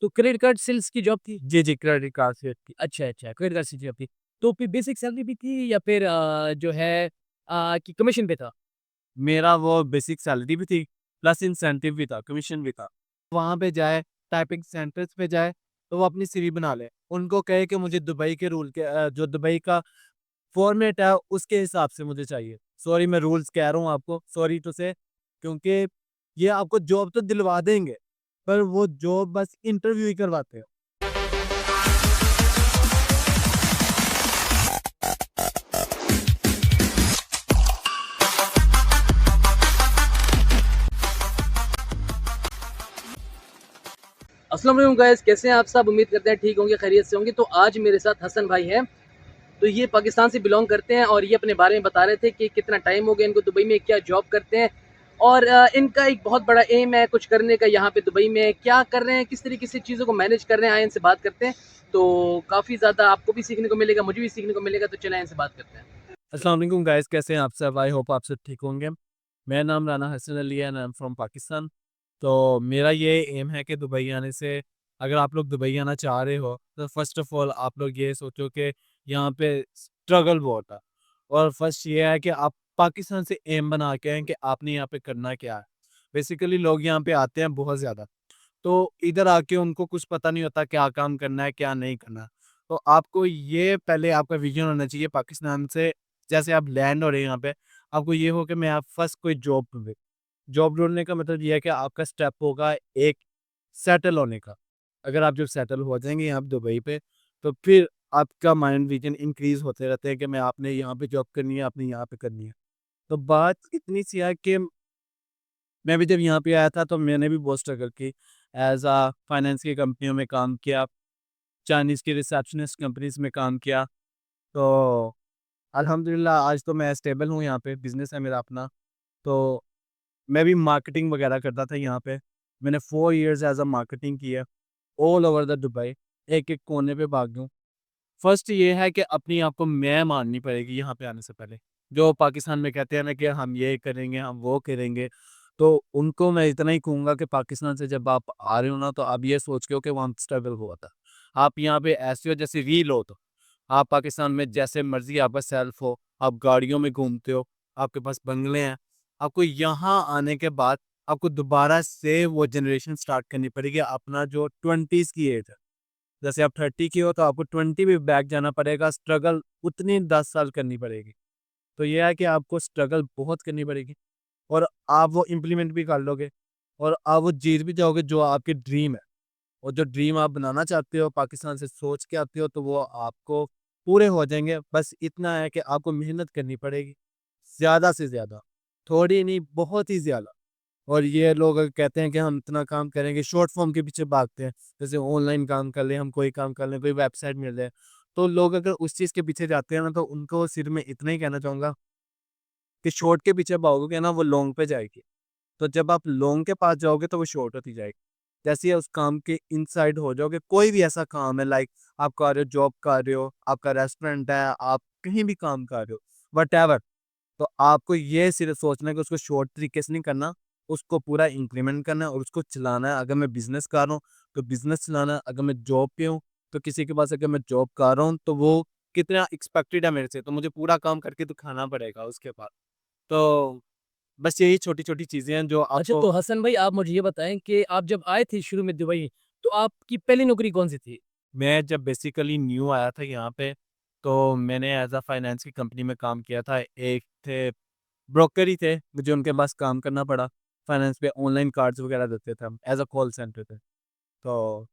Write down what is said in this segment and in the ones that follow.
तो credit card sales की job थी? जी, जी, क्रेडिट कार्ड से थी। अच्छा, अच्छा, क्रेडिट कार्ड सेल्स की जॉब थी। तो फिर बेसिक सैलरी भी थी या फिर जो है कि कमीशन पे था? मेरा वो बेसिक सैलरी भी थी, प्लस इंसेंटिव भी था, कमीशन भी था। वहाँ पे जाए, टाइपिंग सेंटर्स पे जाए, तो वो अपनी सीवी बना ले। उनको कहे कि मुझे दुबई के जो दुबई का फॉर्मेट है, उसके हिसाब से मुझे चाहिए। सॉरी मैं रूल्स कह रहा हूँ आपको, सॉरी टू से क्योंकि ये आपको जॉब तो दिलवा देंगे, पर वो जॉब बस इंटरव्यू ही करवाते हैं। अस्सलाम वालेकुम गाइस, कैसे हैं आप सब? उम्मीद करते हैं ठीक होंगे, खैरियत से होंगे। तो आज मेरे साथ हसन भाई हैं। तो ये पाकिस्तान से बिलोंग करते हैं और ये अपने बारे में बता रहे थे कि कितना टाइम हो गया इनको दुबई में, क्या जॉब करते हैं और इनका एक बहुत बड़ा एम है कुछ करने का यहाँ पे दुबई में। क्या कर रहे हैं, किस तरीके से चीज़ों को मैनेज कर रहे हैं, आए इनसे बात करते हैं। तो काफ़ी ज़्यादा आपको भी सीखने को मिलेगा, मुझे भी सीखने को मिलेगा। तो चलें इनसे बात करते हैं। अस्सलाम वालेकुम गाइस, कैसे हैं आप सब? आई होप आप सब ठीक होंगे। मेरा नाम राना हसन अली है and I am from Pakistan. तो मेरा ये एम है कि दुबई आने से, अगर आप लोग दुबई आना चाह रहे हो, तो फर्स्ट ऑफ ऑल आप लोग ये सोचो कि यहाँ पे स्ट्रगल बहुत है। और फर्स्ट ये है कि आप पाकिस्तान से एम बना के आएँ कि आपने यहाँ पे करना क्या है। बेसिकली लोग यहाँ पे आते हैं बहुत ज़्यादा, तो इधर आके उनको कुछ पता नहीं होता क्या काम करना है, क्या नहीं करना। तो आपको ये पहले आपका विज़न होना चाहिए पाकिस्तान से, जैसे आप लैंड हो रहे हैं यहाँ पे, आपको ये हो कि मैं आप फर्स्ट कोई जॉब ढूँढे। जॉब ढूँढने का मतलब ये है कि आपका स्टेप होगा एक सेटल होने का। अगर आप जब सेटल हो जाएँगे यहाँ पे दुबई पे, तो फिर आपका माइंड विज़न इंक्रीज़ होते रहते हैं कि मैं आपने यहाँ पे जॉब करनी है, आपने यहाँ पे करनी है। तो बात इतनी सी है कि मैं भी जब यहाँ पे आया था तो मैंने भी बहुत स्ट्रगल की। एज़ फाइनेंस की कंपनियों में काम किया, चाइनीज़ की रिसेप्शनिस्ट कंपनीज़ में काम किया। तो अल्हम्दुलिल्लाह आज तो मैं स्टेबल हूँ यहाँ पे, बिज़नेस है मेरा अपना। तो मैं भी मार्केटिंग वगैरह करता था यहाँ पे। मैंने 4 इयर्स एज़ मार्केटिंग की है, ऑल ओवर द दुबई, एक-एक कोने पे भाग हूँ। फर्स्ट ये है कि अपनी आपको मैं माननी पड़ेगी यहाँ पे आने से पहले। जो पाकिस्तान में कहते हैं ना कि हम ये करेंगे, हम वो करेंगे, तो उनको मैं इतना ही कहूँगा कि पाकिस्तान से जब आप आ रहे हो ना, तो आप ये सोच के हो कि वहाँ स्ट्रगल हुआ था। आप यहाँ पे ऐसे हो जैसे रील हो तो। आप पाकिस्तान में जैसे मर्ज़ी आपका सेल्फ हो, आप गाड़ियों में घूमते हो, आपके पास बंगले हैं। आपको यहाँ आने के बाद आपको दोबारा से वो जनरेशन स्टार्ट करनी पड़ेगी, अपना जो 20s की एज है। जैसे आप 30 की हो तो आपको 20 भी बैक जाना पड़ेगा, स्ट्रगल उतनी 10 साल करनी पड़ेगी। तो ये है कि आपको स्ट्रगल बहुत करनी पड़ेगी और आप वो इम्प्लीमेंट भी कर लोगे और आप वो जीत भी जाओगे जो आपकी ड्रीम है। और जो ड्रीम आप बनाना चाहते हो, पाकिस्तान से सोच के आते हो, तो वो आपको पूरे हो जाएँगे। बस इतना है कि आपको मेहनत करनी पड़ेगी, ज़्यादा से ज़्यादा, थोड़ी नहीं बहुत ही ज़्यादा। और ये लोग अगर कहते हैं कि हम इतना काम करेंगे, शॉर्ट फॉर्म के पीछे भागते हैं। जैसे ऑनलाइन काम कर लें, हम कोई काम कर लें, कोई वेबसाइट मिल जाए। तो लोग अगर उस चीज़ के पीछे जाते हैं ना, तो उनको सिर्फ मैं इतना ही कहना चाहूँगा कि शॉर्ट के पीछे भागोगे ना, वो लॉन्ग पे जाएगी। तो जब आप लॉन्ग के पास जाओगे, तो वो शॉर्ट होती जाएगी। जैसे ही उस काम के इनसाइड हो जाओगे, कोई भी ऐसा काम है लाइक आप कर रहे हो, जॉब कर रहे हो, आपका रेस्टोरेंट है, आप कहीं भी काम कर रहे हो, व्हाटएवर। तो आपको ये सिर्फ़ सोचना है कि उसको शॉर्ट तरीके से नहीं करना, उसको पूरा इम्प्लीमेंट करना है और उसको चलाना है। अगर मैं बिज़नेस कर रहा हूँ, तो बिज़नेस चलाना है, अगर मैं जॉब पे हूँ, तो किसी के पास अगर मैं जॉब कर रहा हूँ, तो वो कितना एक्सपेक्टेड है मेरे से, तो मुझे पूरा काम करके दिखाना पड़ेगा उसके बाद। तो बस यही छोटी-छोटी चीज़ें हैं जो अच्छा, आपको। तो हसन भाई आप मुझे ये बताएँ कि आप जब आए थे शुरू में दुबई, तो आपकी पहली नौकरी कौन-सी थी? मैं जब बेसिकली न्यू आया था यहाँ पे, तो मैंने एज़ फाइनेंस की कंपनी में काम किया था। एक थे ब्रोकर ही थे, मुझे उनके पास काम करना पड़ा। फाइनेंस पे ऑनलाइन कार्ड्स वगैरह देते थे हम, एज़ कॉल सेंटर पे। तो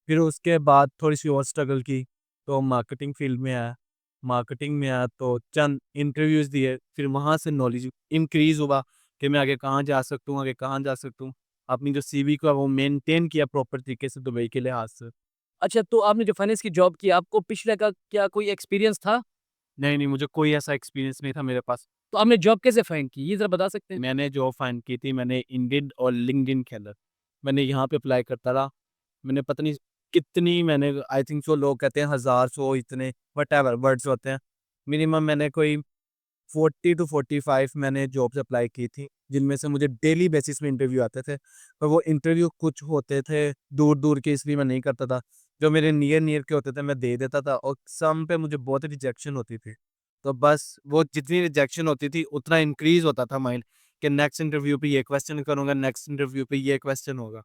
फिर उसके बाद थोड़ी-सी और स्ट्रगल की, तो मार्केटिंग फ़ील्ड में आया। मार्केटिंग में आया तो चंद इंटरव्यूज़ दिए, फिर वहाँ से नॉलेज इंक्रीज़ हुआ कि मैं आगे कहाँ जा सकता हूँ, आगे कहाँ जा सकता हूँ। अपनी जो सीवी को है वो मेंटेन किया प्रॉपर तरीके से दुबई के लिहाज से। अच्छा, तो आपने जो फाइनेंस की जॉब की, आपको पिछले का क्या कोई एक्सपीरियंस था? नहीं, नहीं, मुझे कोई ऐसा एक्सपीरियंस नहीं था मेरे पास। तो आपने जॉब कैसे फाइंड की? ये ज़रा बता सकते हैं? मैंने जॉब फाइंड की थी, मैंने इंडीड और लिंक्डइन के अंदर। मैंने यहाँ पे अप्लाई करता रहा। मैंने पता नहीं कितनी मैंने आई थिंक सो लोग कहते हैं 1000 100 इतने व्हाटएवर वर्ड्स होते हैं। मिनिमम मैंने कोई 40 टू 45 मैंने जॉब्स अप्लाई की थी, जिनमें से मुझे डेली बेसिस पे इंटरव्यू आते थे। पर वो इंटरव्यू कुछ होते थे दूर-दूर के, इसलिए मैं नहीं करता था। जो मेरे नियर-नियर के होते थे मैं दे देता था, और सम पे मुझे बहुत रिजेक्शन होती थी। तो बस वो जितनी रिजेक्शन होती थी उतना इंक्रीज़ होता था माइंड, कि नेक्स्ट इंटरव्यू पे ये क्वेश्चन करूँगा, नेक्स्ट इंटरव्यू पे ये क्वेश्चन होगा।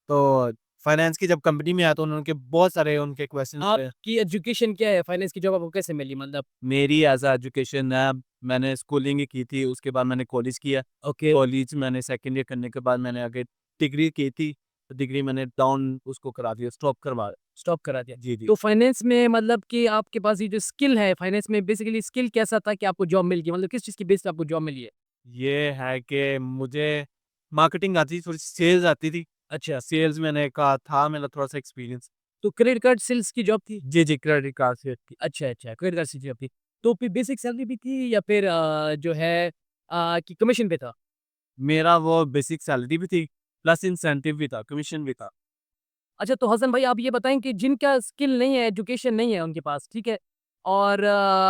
तो फाइनेंस की जब कंपनी में आया तो उनके बहुत सारे उनके क्वेश्चंस थे। आपकी एजुकेशन क्या है? फाइनेंस की जॉब आपको कैसे मिली मतलब? मेरी एज़ अ एजुकेशन है, मैंने स्कूलिंग ही की थी, उसके बाद मैंने कॉलेज किया। ओके, कॉलेज मैंने सेकंड ईयर करने के बाद मैंने आगे डिग्री की थी, तो डिग्री मैंने डाउन उसको करा दिया, स्टॉप करवा। स्टॉप करा दिया। जी, जी। तो फाइनेंस में मतलब कि आपके पास ये जो स्किल है, फाइनेंस में बेसिकली स्किल कैसा था कि आपको जॉब मिल गई? मतलब किस चीज़ की बेस पे आपको जॉब मिली है? ये है कि मुझे मार्केटिंग आती थी, थोड़ी सेल्स आती थी। अच्छा, सेल्स मैंने कहा था मेरा थोड़ा-सा एक्सपीरियंस। तो क्रेडिट कार्ड सेल्स की जॉब थी? जी, जी, क्रेडिट कार्ड से थी। अच्छा, अच्छा, क्रेडिट कार्ड सेल्स की जॉब थी। तो फिर बेसिक सैलरी भी थी या फिर जो है कि कमीशन पे था? मेरा वो बेसिक सैलरी भी थी, प्लस इंसेंटिव भी था, कमीशन भी था। अच्छा, तो हसन भाई आप ये बताएँ कि जिनका स्किल नहीं है, एजुकेशन नहीं है उनके पास, ठीक है? और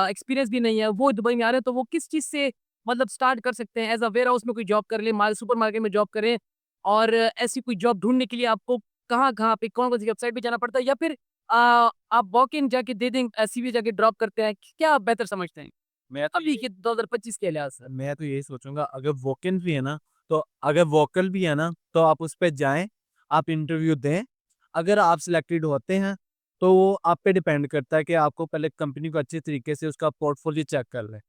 एक्सपीरियंस भी नहीं है, वो दुबई में आ रहे हैं, तो वो किस चीज़ से मतलब स्टार्ट कर सकते हैं? एज़ अ वेयरहाउस में कोई जॉब कर लें, माल सुपरमार्केट में जॉब करें और ऐसी कोई जॉब ढूँढने के लिए आपको कहाँ-कहाँ पे, कौन-कौन सी वेबसाइट पे जाना पड़ता है? या फिर आप वॉक इन जाके दे दें, सीवी जाके ड्रॉप करते हैं? क्या आप बेहतर समझते हैं? मैं तो अभी ये के 2025 के लिहाज़ से। मैं तो यही सोचूँगा, अगर वॉक-इन भी है ना, तो अगर वोकल भी है ना, तो आप उस पे जाएँ, आप इंटरव्यू दें। अगर आप सिलेक्टेड होते हैं, तो वो आप पे डिपेंड करता है कि आपको पहले कंपनी को अच्छे तरीके से उसका पोर्टफोलियो चेक कर लें,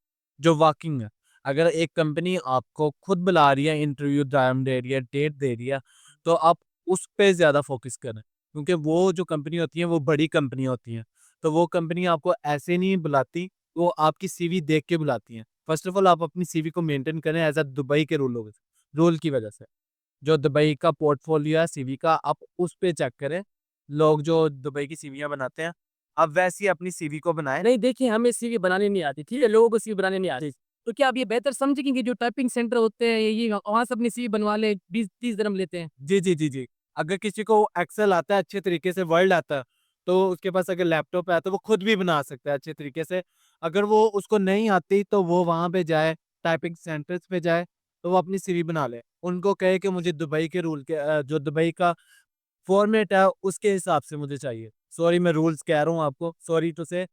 जो वर्किंग है। अगर एक कंपनी आपको खुद बुला रही है, इंटरव्यू टाइम दे रही है, डेट दे रही है, तो आप उस पे ज़्यादा फ़ोकस करें। क्योंकि वो जो कंपनी होती हैं, वो बड़ी कंपनियाँ होती हैं। तो वो कंपनी आपको ऐसे नहीं बुलाती, वो आपकी सीवी देख के बुलाती हैं। फर्स्ट ऑफ ऑल आप अपनी सीवी को मेंटेन करें एज़ अ दुबई के रूल की वजह से। जो दुबई का पोर्टफोलियो है सीवी का, आप उस पे चेक करें। लोग जो दुबई की सीवियाँ बनाते हैं, आप वैसी अपनी सीवी को बनाएँ। नहीं देखिए, हमें सीवी बनानी नहीं आती, ठीक है? लोगों को सीवी बनानी नहीं आती। तो क्या आप ये बेहतर समझेंगे कि जो टाइपिंग सेंटर होते हैं, ये वहाँ से अपनी सीवी बनवा लें, 20-30 दिरहम लेते हैं? जी, जी, जी, जी। अगर किसी को एक्सेल आता है अच्छे तरीके से, वर्ड आता है, तो उसके पास अगर लैपटॉप है, तो वो खुद भी बना सकता है अच्छे तरीके से। अगर वो उसको नहीं आती, तो वो वहाँ पे जाए, टाइपिंग सेंटर्स पे जाए, तो वो अपनी सीवी बना ले। उनको कहे कि मुझे दुबई के जो दुबई का फॉर्मेट है, उसके हिसाब से मुझे चाहिए। सॉरी मैं रूल्स कह रहा हूँ आपको, सॉरी टू से।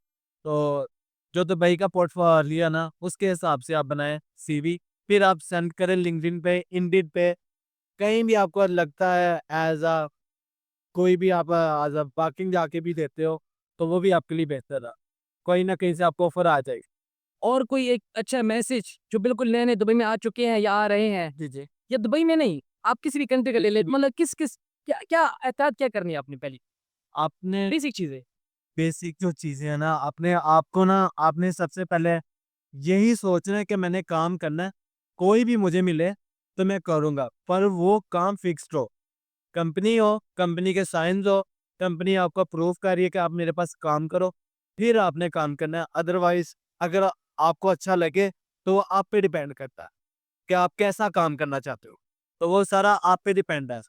तो जो दुबई का पोर्टफोलियो है ना, उसके हिसाब से आप बनाएँ सीवी, फिर आप सेंड करें लिंक्डइन पे, इंडीड पे, कहीं भी आपको लगता है एज़ अ कोई भी आप एज़ अ वर्किंग जाके भी देते हो, तो वो भी आपके लिए बेहतर है। कहीं न कहीं से आपको ऑफ़र आ जाएगी। और कोई एक अच्छा मैसेज जो बिल्कुल नए-नए दुबई में आ चुके हैं या आ रहे हैं जी, जी। या दुबई में नहीं, आप किसी भी कंट्री का ले लें, मतलब किस-किस क्या क्या एहतियात क्या करनी है आपने पहली? आपने बेसिक चीज़ें। बेसिक जो चीज़ें हैं ना, अपने आप को ना आपने सबसे पहले यही सोचना है कि मैंने काम करना है, कोई भी मुझे मिले, तो मैं करूँगा, पर वो काम फिक्स्ड हो। कंपनी हो, कंपनी के साइन्स हो, कंपनी आपको अप्रूव कर रही है कि आप मेरे पास काम करो, फिर आपने काम करना है। अदरवाइज़ अगर आपको अच्छा लगे, तो वो आप पे डिपेंड करता है कि आप कैसा काम करना चाहते हो। तो वो सारा आप पे डिपेंड है।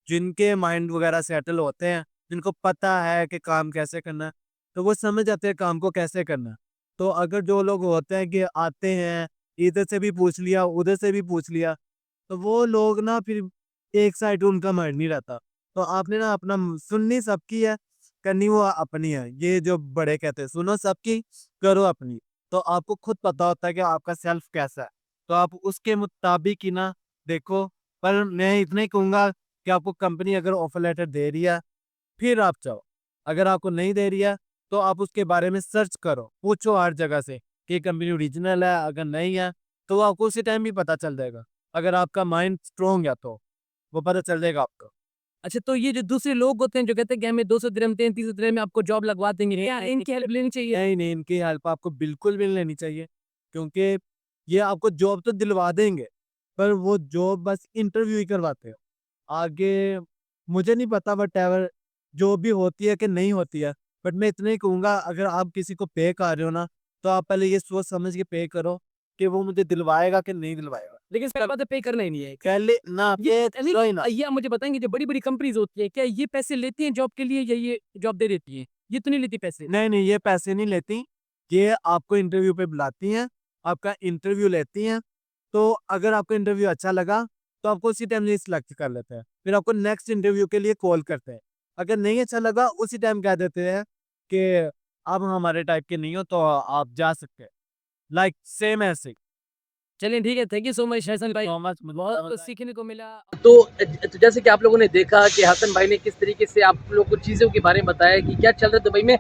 जिनके माइंड वगैरह सेटल होते हैं, जिनको पता है कि काम कैसे करना है, तो वो समझ जाते हैं काम को कैसे करना है। तो अगर जो लोग होते हैं कि आते हैं, इधर से भी पूछ लिया, उधर से भी पूछ लिया, तो वो लोग ना फिर एक साइड उनका माइंड नहीं रहता। तो आपने ना अपना सुननी सबकी है, करनी वो अपनी है। ये जो बड़े कहते हैं, सुनो सबकी, करो अपनी। तो आपको खुद पता होता है कि आपका सेल्फ कैसा है। तो आप उसके मुताबिक ही ना देखो। पर मैं इतना ही कहूँगा कि आपको कंपनी अगर ऑफर लेटर दे रही है, फिर आप जाओ। अगर आपको नहीं दे रही है, तो आप उसके बारे में सर्च करो, पूछो हर जगह से कि ये कंपनी ओरिजिनल है, अगर नहीं है, तो आपको उसी टाइम भी पता चल जाएगा। अगर आपका माइंड स्ट्रॉन्ग है तो, वो पता चल जाएगा आपको। अच्छा, तो ये जो दूसरे लोग होते हैं जो कहते हैं कि हमें 200 दिरहम दें, 300 दिरहम में आपको जॉब लगवा देंगे, क्या इनकी हेल्प लेनी चाहिए? नहीं, नहीं, इनकी हेल्प आपको बिल्कुल भी नहीं लेनी चाहिए, क्योंकि ये आपको जॉब तो दिलवा देंगे, पर वो जॉब बस इंटरव्यू ही करवाते हैं। आगे मुझे नहीं पता व्हाटएवर जो भी होती है कि नहीं होती है, बट मैं इतना ही कहूँगा अगर आप किसी को पे कर रहे हो ना, तो आप पहले ये सोच समझ के पे करो कि वो मुझे दिलवाएगा कि नहीं दिलवाएगा। लेकिन इसके बाद तो पे करना ही नहीं है। पहले ना ये करो ही ना। ये आप मुझे बताएँगे जो बड़ी-बड़ी कंपनीज़ होती है, क्या ये पैसे लेती हैं जॉब के लिए या ये जॉब दे देती हैं? ये तो नहीं लेती पैसे? नहीं, नहीं, ये पैसे नहीं लेती, ये आपको इंटरव्यू पे बुलाती हैं, आपका इंटरव्यू लेती हैं। तो अगर आपका इंटरव्यू अच्छा लगा तो आपको उसी टाइम ये सिलेक्ट कर लेते हैं। फिर आपको नेक्स्ट इंटरव्यू के लिए कॉल करते हैं। अगर नहीं अच्छा लगा उसी टाइम कह देते हैं कि अब हमारे टाइप के नहीं हो तो आप जा सकते हैं। लाइक सेम ऐसे। चलिए ठीक है, thank you so much Hasan भाई, सो मच बहुत कुछ सीखने को मिला। तो जैसे कि आप लोगों ने देखा कि हसन भाई ने किस तरीके से आप लोग को चीज़ों के बारे में बताया कि क्या चल रहा है दुबई में।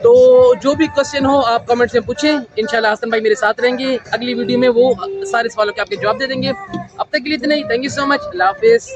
तो जो भी क्वेश्चन हो आप कमेंट्स में पूछें, इंशाल्लाह हसन भाई मेरे साथ रहेंगे, अगली वीडियो में वो सारे सवालों के आपके जवाब दे देंगे। अब तक के लिए इतना ही, थैंक यू सो मच, अल्लाह हाफिज़।